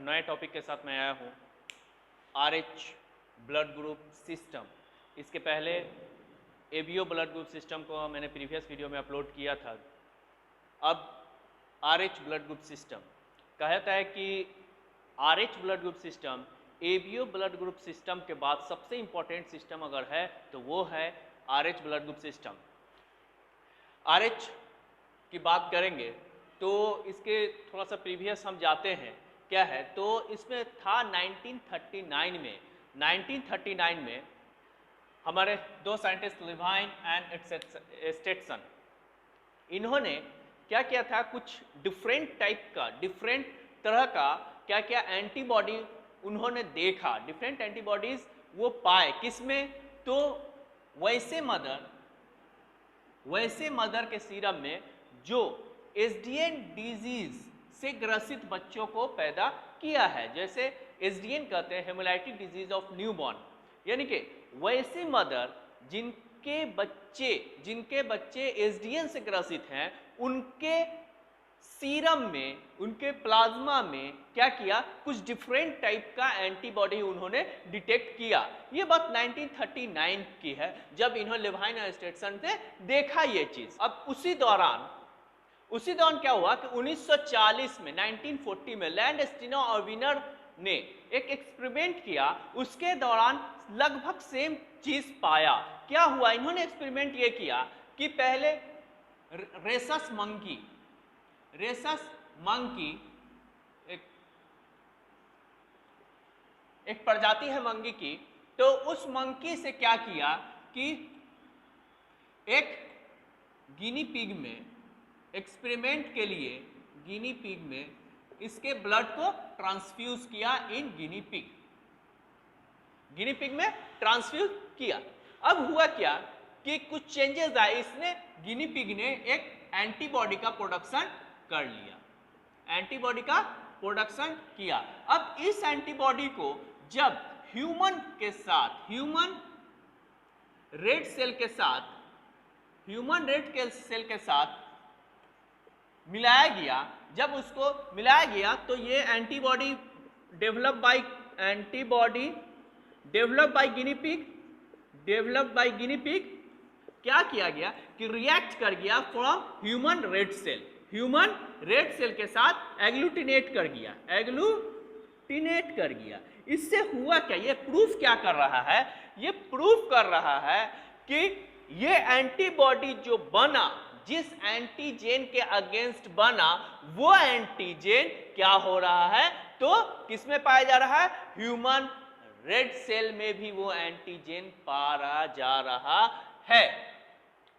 नए टॉपिक के साथ मैं आया हूँ, RH ब्लड ग्रुप सिस्टम। इसके पहले ABO ब्लड ग्रुप सिस्टम को मैंने प्रीवियस वीडियो में अपलोड किया था। अब RH ब्लड ग्रुप सिस्टम कहता है कि RH blood group system ABO blood group system के बाद सबसे इम्पोर्टेंट सिस्टम अगर है तो वो है RH blood group system. RH की बात करेंगे तो इसके थोड़ा सा प्रीवियस हम जाते हैं क्या है, तो इसमें था 1939 में हमारे दो साइंटिस्ट लेवाइन एंड स्टेटसन, इन्होंने क्या किया था, कुछ डिफरेंट तरह का क्या क्या एंटीबॉडी उन्होंने देखा, डिफरेंट एंटीबॉडीज वो पाए किसमें, तो वैसे मदर के सीरम में जो एसडीएन डिजीज से ग्रसित बच्चों को पैदा किया है। जैसे एसडीएन कहते हैं हेमोलाइटिक डिजीज ऑफ न्यूबॉर्न, यानी कि वैसे मदर जिनके बच्चे एसडीएन से ग्रसित हैं, उनके सीरम में, उनके प्लाज्मा में क्या किया, कुछ डिफरेंट टाइप का एंटीबॉडी उन्होंने डिटेक्ट किया। ये बात 1939 की है जब इन्होंने लेवाइन और स्टेटसन से देखा ये चीज। अब उसी दौरान क्या हुआ कि 1940 में 1940 में लैंडस्टीनो और विनर ने एक एक्सपेरिमेंट किया, उसके दौरान लगभग सेम चीज पाया। क्या हुआ, इन्होंने एक्सपेरिमेंट ये किया कि पहले रेसस मंकी एक प्रजाति है मंकी की, तो उस मंकी से क्या किया कि एक गिनी पिग में एक्सपेरिमेंट के लिए गिनी पिग में इसके ब्लड को ट्रांसफ्यूज किया इन गिनी पिग में ट्रांसफ्यूज किया। अब हुआ क्या कि कुछ चेंजेस आए, इसने गिनी पिग ने एक एंटीबॉडी का प्रोडक्शन किया। अब इस एंटीबॉडी को जब ह्यूमन रेड सेल के साथ मिलाया गया, तो ये antibody develop by guinea pig क्या किया गया कि रिएक्ट कर गया फ्रॉम ह्यूमन रेड सेल के साथ एग्लूटिनेट कर गया। इससे हुआ क्या, ये प्रूफ क्या कर रहा है, ये प्रूफ कर रहा है कि ये एंटीबॉडी जो बना, जिस एंटीजेन के अगेंस्ट बना, वो एंटीजेन क्या हो रहा है, तो किसमें पाया जा रहा है, ह्यूमन रेड सेल में भी वो एंटीजेन पाया जा रहा है,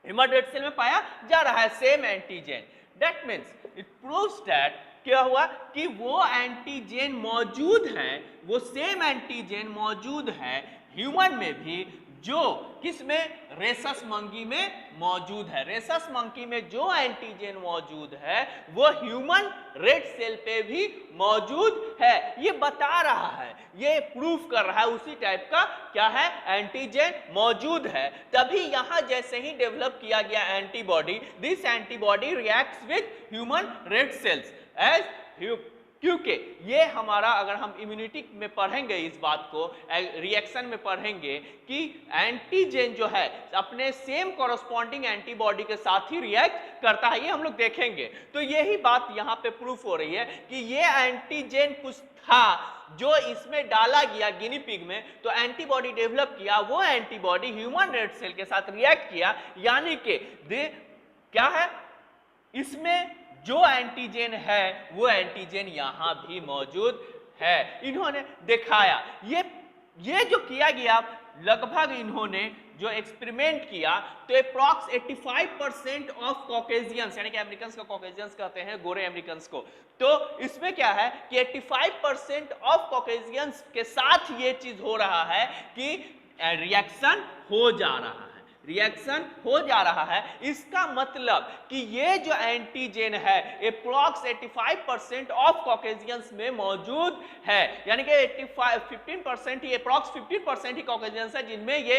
ह्यूमन रेड सेल में पाया जा रहा है same antigen. That means it proves that क्या हुआ कि वो एंटीजेन मौजूद है, वो सेम एंटीजेन मौजूद है ह्यूमन में भी, जो किसमें, रेसस मंकी में मौजूद है। रेसस मंकी में जो एंटीजेन मौजूद है वो ह्यूमन रेड सेल पे भी मौजूद है। ये बता रहा है, ये प्रूफ कर रहा है उसी टाइप का क्या है, एंटीजेन मौजूद है। तभी यहां जैसे ही डेवलप किया गया antibody, this antibody reacts with human red cells क्योंकि ये हमारा, अगर हम इम्यूनिटी में पढ़ेंगे इस बात को, रिएक्शन में पढ़ेंगे कि एंटीजेन जो है अपने सेम कॉरस्पॉन्डिंग एंटीबॉडी के साथ ही रिएक्ट करता है, ये हम लोग देखेंगे। तो यही बात यहाँ पे प्रूफ हो रही है कि ये एंटीजेन कुछ था जो इसमें डाला गया गिनी पिग में, तो एंटीबॉडी डेवलप किया, वो एंटीबॉडी ह्यूमन रेड सेल के साथ रिएक्ट किया, यानी कि क्या है, इसमें जो एंटीजेन है वो एंटीजेन यहां भी मौजूद है। इन्होंने दिखाया, ये जो किया गया, लगभग इन्होंने जो एक्सपेरिमेंट किया, तो अप्रॉक्स 85% ऑफ कॉकेजियंस, यानी कि अमेरिकन्स का कॉकेजियंस कहते हैं गोरे अमेरिकन्स को, तो इसमें क्या है कि 85% ऑफ कॉकेजियंस के साथ ये चीज हो रहा है कि रिएक्शन हो जा रहा है। इसका मतलब कि ये जो एंटीजेन है अप्रॉक्स 85% ऑफ कॉकेजियंस में मौजूद है, यानी कि 15% ही, अप्रॉक्स 15% ही कॉकेजियंस है जिनमें ये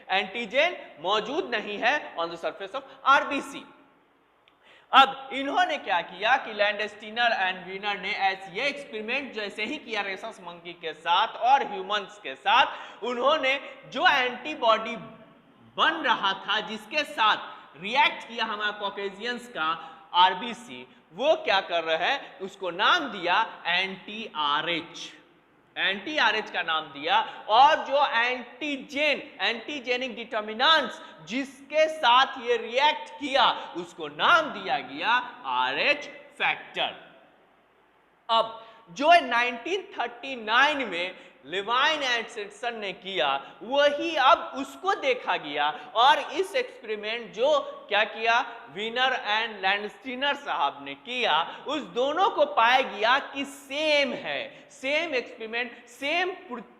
एंटीजेन मौजूद नहीं है on the surface of RBC. अब इन्होंने क्या किया कि लैंडस्टीनर एंड वीनर ने ये एक्सपेरिमेंट जैसे ही किया रेसस मंकी के साथ और ह्यूमंस के साथ, उन्होंने जो एंटीबॉडी बन रहा था जिसके साथ रिएक्ट किया हमारा कॉकेजियंस का आरबीसी, वो क्या कर रहे हैं, उसको नाम दिया एंटी आरएच, एंटी आरएच का नाम दिया। और जो एंटीजेनिक डिटर्मिनेंट्स जिसके साथ ये रिएक्ट किया उसको नाम दिया गया आरएच फैक्टर। अब जो 1939 में लेवाइन एंड सिटसन ने किया वही अब उसको देखा गया, और इस एक्सपेरिमेंट जो क्या किया वीनर एंड लैंडस्टीनर साहब ने किया, उस दोनों को पाया गया कि सेम है, same experiment same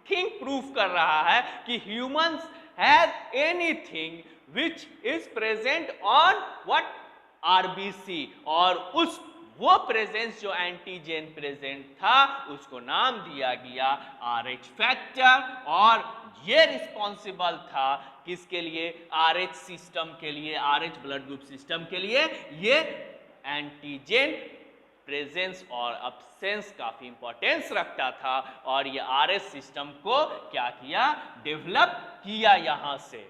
thing proof कर रहा है कि humans have anything which is present on what RBC, और उस वो प्रेजेंस जो एंटीजेन प्रेजेंट था उसको नाम दिया गया आरएच फैक्टर, और ये रिस्पॉन्सिबल था किसके लिए, आरएच सिस्टम के लिए, आरएच ब्लड ग्रुप सिस्टम के लिए। ये एंटीजेन प्रेजेंस और अब्सेंस काफी इंपॉर्टेंस रखता था, और ये आरएच सिस्टम को क्या किया, डेवलप किया। यहां से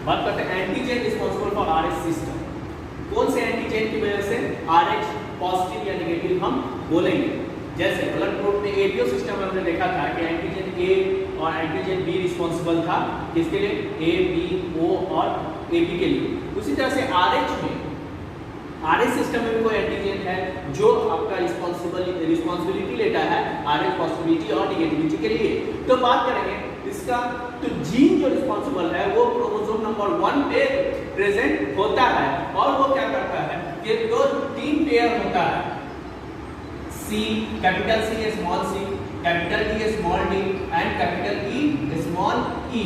बात करते हैं antigen responsible for RH system. कौन से एंटीजेन की वजह से आरएच पॉजिटिव या नेगेटिव हम बोलेंगे। जैसे ब्लड ग्रुप में एबीओ सिस्टम में हमने देखा था कि एंटीजन ए और एंटीजन बी रिस्पॉन्सिबल था किसके लिए, ए बी ओ और एबी के लिए। उसी तरह से आरएच में, आरएच सिस्टम में भी कोई एंटीजन है जो आपका रिस्पॉन्सिबिलिटी लेता है आरएच पॉजिटिविटी और नेगेटिविटी के लिए। तो बात करेंगे इसका, तो जीन जो रिस्पॉन्सिबल है वो क्रोमोसोम नंबर 1 पे प्रेजेंट होता है, और वो क्या करता है कि दो 3 पेयर होता है, C capital C small C, capital D small D and capital E small E.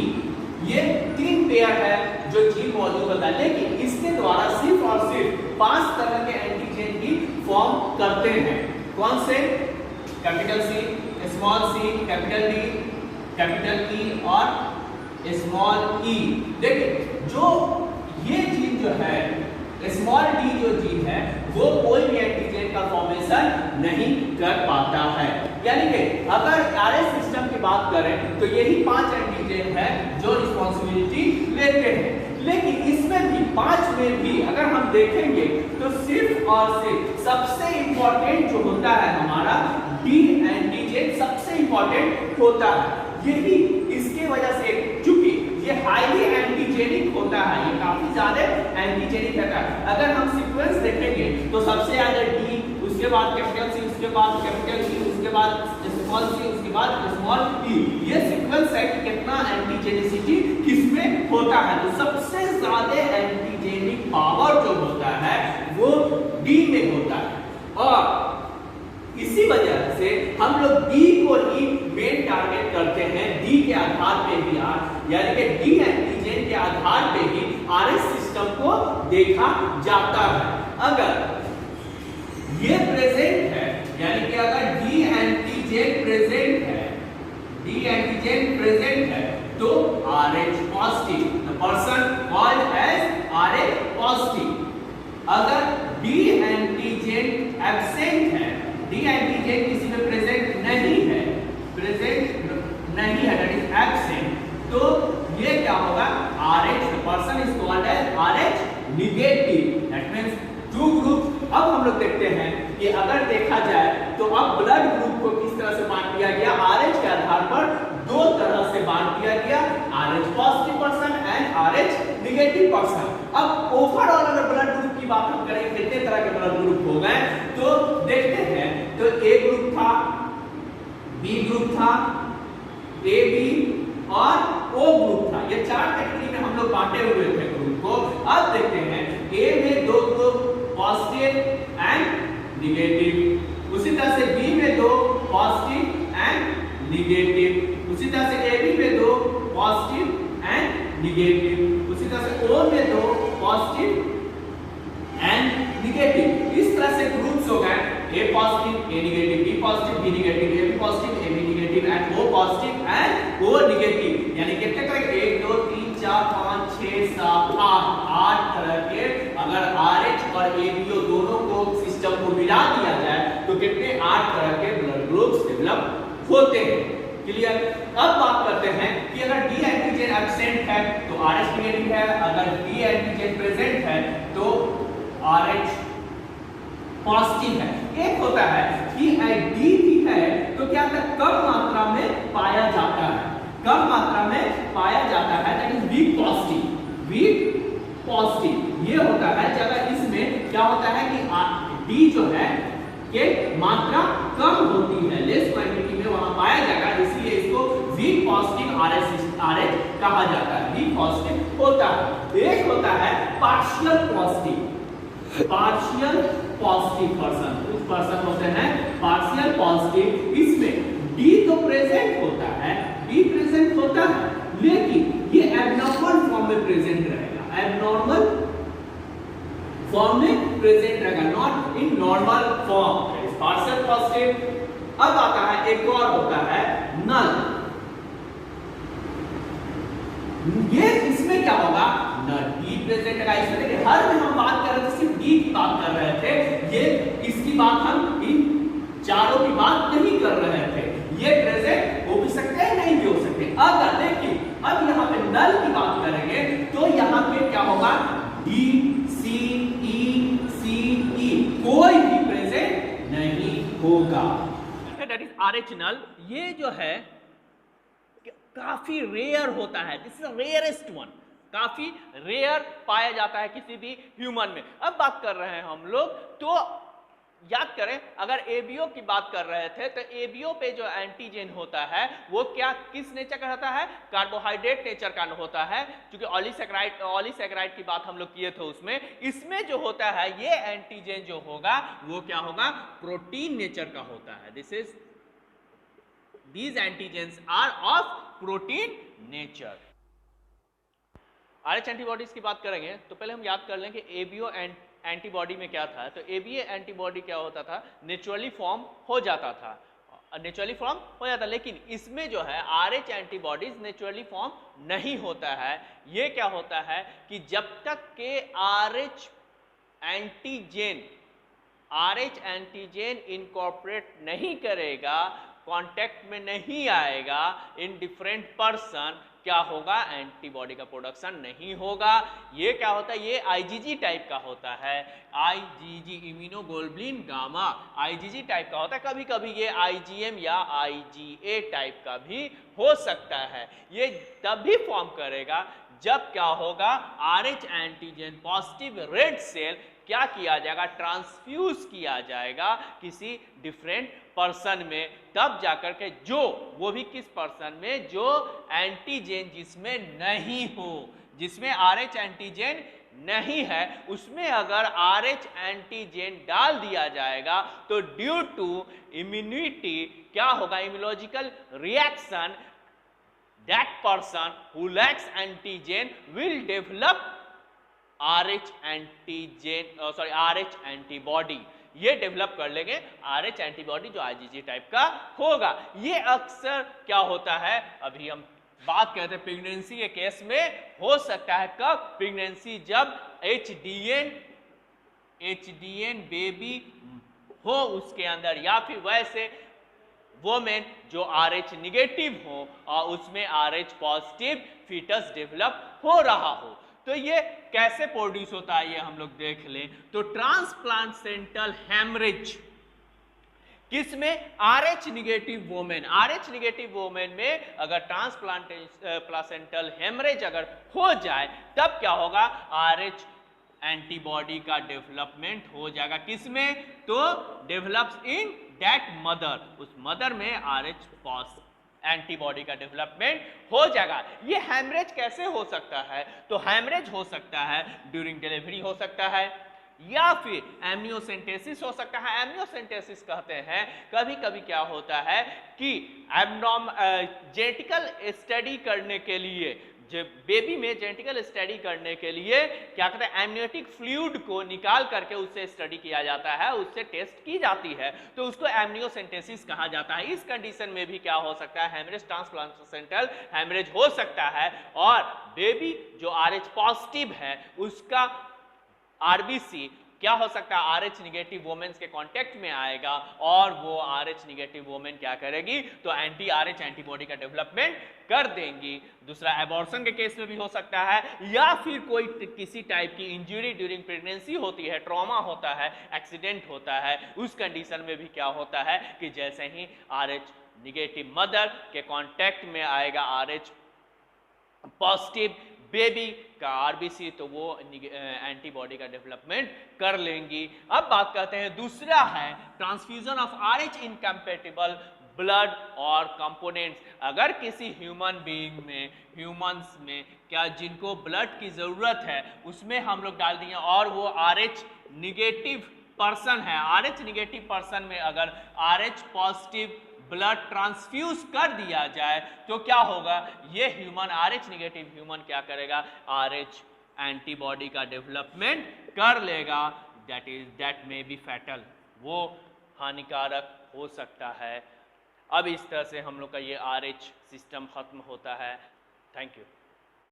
ये 3 पेयर है जो जीन मौजूद होता है, लेकिन इसके द्वारा सिर्फ और सिर्फ 5 तरह के एंटीजन ही फॉर्म करते हैं। कौन से, capital C, small C, capital D, capital E और स्मॉल ई। देखिए जो ये जीन जो है स्मॉल डी जो जीन है वो कोई भी एंटीजन का फॉर्मेशन नहीं कर पाता है। यानी कि अगर आरएच सिस्टम की बात करें तो यही 5 एंटीजन है जो रिस्पॉन्सिबिलिटी लेते हैं, लेकिन इसमें भी 5 में भी अगर हम देखेंगे तो सिर्फ और सिर्फ सबसे इंपॉर्टेंट जो होता है हमारा डी एंटीजन सबसे इंपॉर्टेंट होता है। यही इसके वजह से चूंकि ये हाईली एंटीजेनिक होता है, ये काफी ज्यादा एंटीजेनिक होता है। अगर हम सीक्वेंस देखेंगे तो सबसे ज्यादा डी, उसके बाद कैपिटल सी, उसके बाद कैपिटल ई, उसके बाद स्मॉल सी, उसके बाद स्मॉल ई। ये सीक्वेंस है कि कितना एंटीजेनिसिटी किसमें होता है। तो सबसे ज्यादा एंटीजेनिक पावर जो होता है वो डी में होता है, और इसी वजह से हम लोग डी को ही मेन टारगेट करते हैं। डी के आधार पे भी यानी कि डी एंटीजन के आधार पे ही आरएच सिस्टम को देखा जाता है। अगर ये प्रेजेंट है, यानी कि अगर डी एंटीजन प्रेजेंट है, डी एंटीजन प्रेजेंट है तो RH positive, the person called as RH positive. अगर डी एंटीजन एब्सेंट है, डी एंटीजन किसी में प्रेजेंट नहीं है, प्रेजेंट नहीं है, दैट इज एब्सेंट, तो ये क्या होगा, RH, the person is called as RH negative. That means 2 group. अब हम लोग देखते हैं कि अगर देखा जाए तो अब ब्लड ग्रुप को किस तरह से बांट दिया गया, आरएच के आधार पर 2 तरह से बांट दिया गया, RH positive person and RH negative person. अब ओवरऑल अगर ब्लड ग्रुप की बात हम करें कितने तरह के ब्लड ग्रुप हो गए तो देखते हैं। तो ए ग्रुप था, बी ग्रुप था, ए बी और ओ ग्रुप था। ये 4 कैटेगरी में हम लोग बांटे हुए थे ग्रुप को। अब देखते हैं ए में 2 ग्रुप पॉजिटिव एंड नेगेटिव, उसी तरह से बी में 2 पॉजिटिव एंड नेगेटिव, उसी तरह से ए बी में 2 पॉजिटिव एंड नेगेटिव, उसी तरह से ओ में 2 पॉजिटिव एंड नेगेटिव। इस तरह से ग्रुप्स हो गए, A positive, A negative, B positive, B negative, A B positive, A B negative and O positive and O negative. यानी कितने तरह के 1 2 3 4 5 6 7 8 तरह के अगर RH और ABO दोनों को सिस्टम को मिला दिया जाए तो कितने 8 तरह के ब्लड ग्रुप्स डेवलप होते हैं। क्लियर। अब बात करते हैं कि अगर डी एंटीजन एब्सेंट है तो RH नेगेटिव है, अगर डी एंटीजन प्रेजेंट है तो RH पॉजिटिव है। एक होता है कि डी भी है तो क्या होता है कम मात्रा में पाया जाता है, कम मात्रा में पाया जाता है, that is weak positive, weak positive. ये होता है जब इसमें क्या होता है कि डी जो है के मात्रा कम होती है, लेस क्वांटिटी में वहां पाया जाएगा, इसलिए इसको वीक पॉजिटिव RH कहा जाता है, वीक पॉजिटिव होता है। एक होता है partial positive, partial positive person, कुछ पर्सन होते हैं पार्शियल पॉजिटिव, इसमें डी तो प्रेजेंट होता है, डी प्रेजेंट होता है लेकिन ये एबनॉर्मल फॉर्म में प्रेजेंट रहेगा, एबनॉर्मल फॉर्म में प्रेजेंट रहेगा, not in normal form, partial positive. अब आता है एक और होता है नल, ये इसमें क्या होगा नल, डी प्रेजेंट रहेगा। इसमें देखिए हर में हम बात कर रहे थे सिर्फ डी की बात कर रहे थे, ये इसकी बात हम इन चारों की बात नहीं कर रहे थे, ये प्रेजेंट हो भी सकते हैं नहीं भी हो सकते। अगर देखिए अब यहाँ पे नल की बात करेंगे तो यहाँ पे क्या होगा डी सी ई सी ई कोई भी प्रेजेंट नहीं होगा, दैट इज RH नल। ये जो है काफी रेयर होता है, दिस इज रेयरेस्ट वन, काफी रेयर पाया जाता है किसी भी ह्यूमन में। अब बात कर रहे हैं हम लोग तो याद करें अगर ABO की बात कर रहे थे तो ABO पे जो एंटीजन होता है वो क्या किस नेचर का होता है, कार्बोहाइड्रेट नेचर का होता है, क्योंकि ऑलीसैकेराइड की बात हम लोग किए थे उसमें, इसमें जो होता है ये एंटीजन जो होगा वो क्या होगा प्रोटीन नेचर का होता है, these antigens are of protein nature। RH antibodies की बात करेंगे तो पहले हम याद कर लें कि ABO एंटीबॉडी में क्या था, तो ABO एंटीबॉडी क्या होता था नेचुरली फॉर्म हो जाता था, नेचुरली फॉर्म हो जाता, लेकिन इसमें जो है RH एंटीबॉडीज नेचुरली फॉर्म नहीं होता है। ये क्या होता है कि जब तक के RH एंटीजन इनकॉर्पोरेट नहीं करेगा, कांटेक्ट में नहीं आएगा इन डिफरेंट पर्सन, क्या होगा एंटीबॉडी का प्रोडक्शन नहीं होगा। ये क्या होता है, ये IgG टाइप का होता है, IgG immunoglobulin gamma IgG type का होता है, कभी कभी ये IgM या IgA टाइप का भी हो सकता है। ये तब भी फॉर्म करेगा जब क्या होगा RH antigen positive red cell क्या किया जाएगा ट्रांसफ्यूज किया जाएगा किसी डिफरेंट पर्सन में, तब जाकर के जो वो भी किस पर्सन में जो एंटीजन जिसमें नहीं हो, जिसमें RH एंटीजन नहीं है उसमें अगर RH एंटीजन डाल दिया जाएगा तो ड्यू टू इम्यूनिटी क्या होगा immunological reaction, that person who lacks antigen will develop RH antibody, ये डेवलप कर लेंगे RH एंटीबॉडी जो IgG टाइप का होगा। ये अक्सर क्या होता है, अभी हम बात करते हैं प्रेगनेंसी के केस में हो सकता है, कब प्रेगनेंसी जब HDN बेबी हो उसके अंदर, या फिर वैसे वोमेन जो RH निगेटिव हो और उसमें RH पॉजिटिव फीटस डेवलप हो रहा हो। तो ये कैसे प्रोड्यूस होता है ये हम लोग देख लें तो ट्रांसप्लांटेंटल हेमरेज किसमें RH निगेटिव वोमेन में अगर ट्रांसप्लांटेंटल हेमरेज अगर हो जाए तब क्या होगा RH एंटीबॉडी का डेवलपमेंट हो जाएगा, किसमें तो डेवलप्स इन दैट मदर, उस मदर में RH एंटीबॉडी का डेवलपमेंट हो जाएगा। ये हेमरेज कैसे हो सकता है, तो हेमरेज हो सकता है ड्यूरिंग डिलीवरी हो सकता है या फिर एमनियोसेंटेसिस हो सकता है। एमनियोसेंटेसिस कहते हैं कभी कभी क्या होता है कि जेनेटिकल स्टडी करने के लिए जो बेबी में जेनेटिकल स्टडी करने के लिए क्या कहते हैं एमनियोटिक फ्लूइड को निकाल करके उससे स्टडी किया जाता है, उससे टेस्ट की जाती है, तो उसको एमनियोसेंटेसिस कहा जाता है। इस कंडीशन में भी क्या हो सकता है, हेमरेज, ट्रांसप्लासेंटल हेमरेज हो सकता है और बेबी जो RH पॉजिटिव है उसका आरबीसी क्या हो सकता है, RH निगेटिव वोमेन्स के कांटेक्ट में आएगा और वो RH निगेटिव वोमेन क्या करेगी, तो एंटी RH एंटीबॉडी का डेवलपमेंट कर देंगी। दूसरा एबॉर्शन के केस में भी हो सकता है, या फिर कोई किसी टाइप की इंजरी ड्यूरिंग प्रेगनेंसी होती है, ट्रॉमा होता है, एक्सीडेंट होता है, उस कंडीशन में भी क्या होता है कि जैसे ही RH निगेटिव मदर के कांटेक्ट में आएगा RH पॉजिटिव बेबी का आरबीसी, तो वो एंटीबॉडी का डेवलपमेंट कर लेंगी। अब बात करते हैं दूसरा है transfusion of RH incompatible blood और कंपोनेंट्स। अगर किसी ह्यूमन बीइंग में, ह्यूमंस में क्या जिनको ब्लड की जरूरत है उसमें हम लोग डाल दिए और वो RH निगेटिव पर्सन है, RH निगेटिव पर्सन में अगर RH पॉजिटिव ब्लड ट्रांसफ्यूज कर दिया जाए तो क्या होगा, ये ह्यूमन RH निगेटिव ह्यूमन क्या करेगा, RH एंटीबॉडी का डेवलपमेंट कर लेगा, दैट मे बी फैटल, वो हानिकारक हो सकता है। अब इस तरह से हम लोग का ये RH सिस्टम खत्म होता है। Thank you.